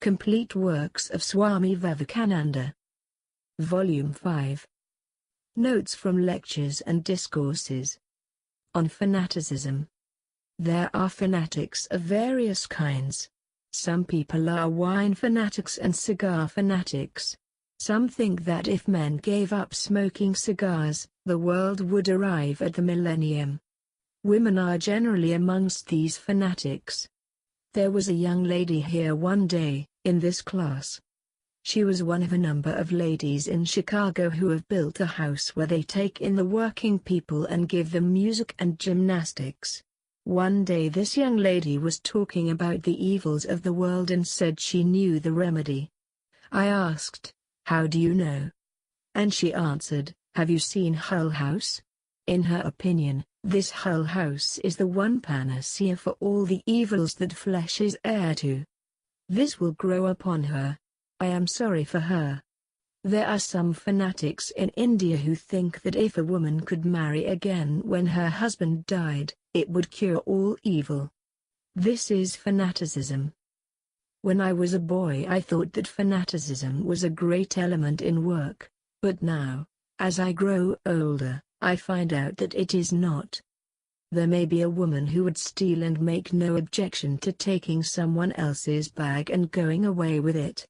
Complete works of Swami Vivekananda. Volume 5. Notes from Lectures and Discourses. On Fanaticism. There are fanatics of various kinds. Some people are wine fanatics and cigar fanatics. Some think that if men gave up smoking cigars, the world would arrive at the millennium. Women are generally amongst these fanatics. There was a young lady here one day, in this class. She was one of a number of ladies in Chicago who have built a house where they take in the working people and give them music and gymnastics. One day this young lady was talking about the evils of the world and said she knew the remedy. I asked, "How do you know?" And she answered, "Have you seen Hull House?" In her opinion, this Hull House is the one panacea for all the evils that flesh is heir to. This will grow upon her. I am sorry for her. There are some fanatics in India who think that if a woman could marry again when her husband died, it would cure all evil. This is fanaticism. When I was a boy I thought that fanaticism was a great element in work, but now, as I grow older, I find out that it is not. There may be a woman who would steal and make no objection to taking someone else's bag and going away with it.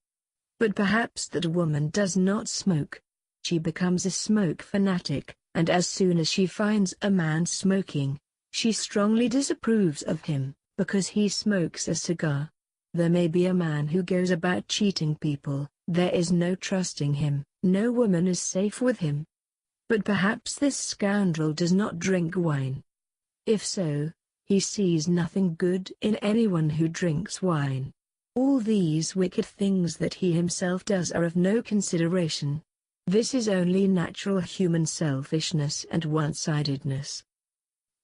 But perhaps that woman does not smoke. She becomes a smoke fanatic, and as soon as she finds a man smoking, she strongly disapproves of him, because he smokes a cigar. There may be a man who goes about cheating people, there is no trusting him, no woman is safe with him. But perhaps this scoundrel does not drink wine. If so, he sees nothing good in anyone who drinks wine. All these wicked things that he himself does are of no consideration. This is only natural human selfishness and one-sidedness.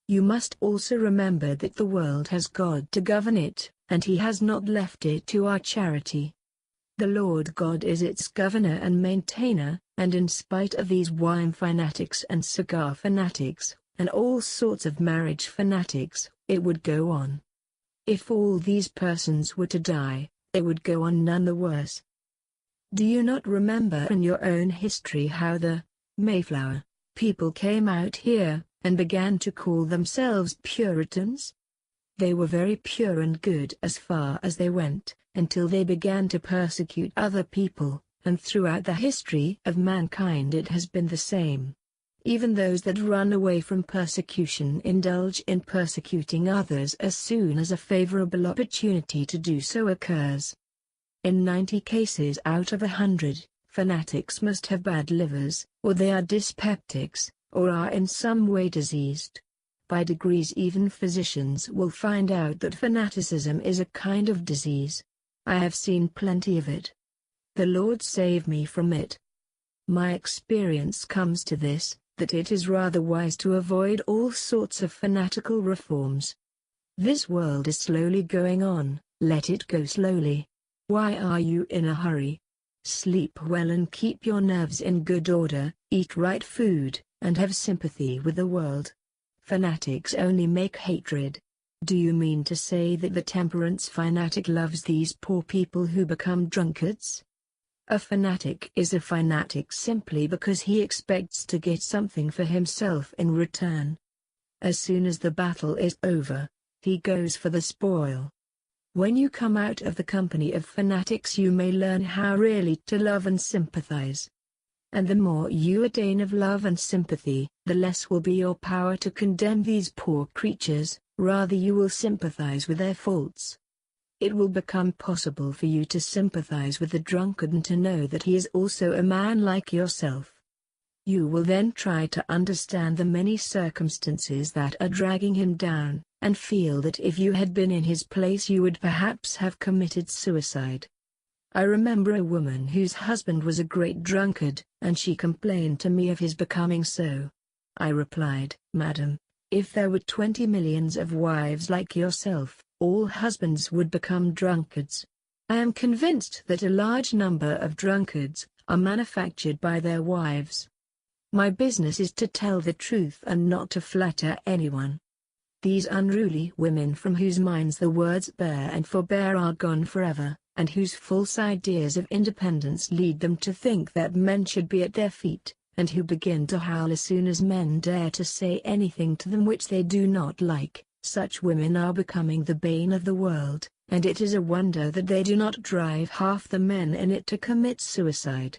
You must also remember that the world has God to govern it, and he has not left it to our charity. The Lord God is its governor and maintainer, and in spite of these wine fanatics and cigar fanatics, and all sorts of marriage fanatics, it would go on. If all these persons were to die, they would go on none the worse. Do you not remember in your own history how the Mayflower people came out here, and began to call themselves Puritans? They were very pure and good as far as they went, until they began to persecute other people, and throughout the history of mankind it has been the same. Even those that run away from persecution indulge in persecuting others as soon as a favorable opportunity to do so occurs. In 90 cases out of 100, fanatics must have bad livers, or they are dyspeptics, or are in some way diseased. By degrees even physicians will find out that fanaticism is a kind of disease. I have seen plenty of it. The Lord save me from it. My experience comes to this, that it is rather wise to avoid all sorts of fanatical reforms. This world is slowly going on, let it go slowly. Why are you in a hurry? Sleep well and keep your nerves in good order, eat right food, and have sympathy with the world. Fanatics only make hatred. Do you mean to say that the temperance fanatic loves these poor people who become drunkards? A fanatic is a fanatic simply because he expects to get something for himself in return. As soon as the battle is over, he goes for the spoil. When you come out of the company of fanatics you may learn how really to love and sympathize. And the more you attain of love and sympathy, the less will be your power to condemn these poor creatures, rather you will sympathize with their faults. It will become possible for you to sympathize with the drunkard and to know that he is also a man like yourself. You will then try to understand the many circumstances that are dragging him down, and feel that if you had been in his place you would perhaps have committed suicide. I remember a woman whose husband was a great drunkard, and she complained to me of his becoming so. I replied, "Madam, if there were 20 millions of wives like yourself, all husbands would become drunkards. I am convinced that a large number of drunkards are manufactured by their wives. My business is to tell the truth and not to flatter anyone. These unruly women from whose minds the words bear and forbear are gone forever, and whose false ideas of independence lead them to think that men should be at their feet, and who begin to howl as soon as men dare to say anything to them which they do not like. Such women are becoming the bane of the world, and it is a wonder that they do not drive half the men in it to commit suicide.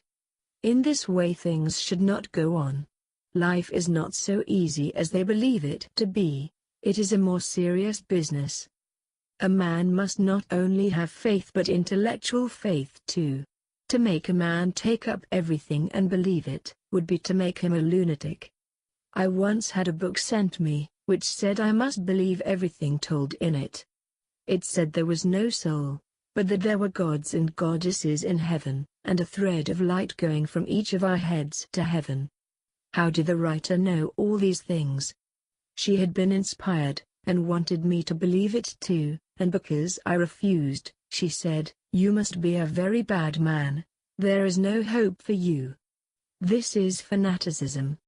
In this way things should not go on. Life is not so easy as they believe it to be. It is a more serious business. A man must not only have faith but intellectual faith too. To make a man take up everything and believe it, would be to make him a lunatic. I once had a book sent me, which said I must believe everything told in it. It said there was no soul, but that there were gods and goddesses in heaven, and a thread of light going from each of our heads to heaven. How did the writer know all these things? She had been inspired, and wanted me to believe it too, and because I refused, she said, "You must be a very bad man. There is no hope for you." This is fanaticism.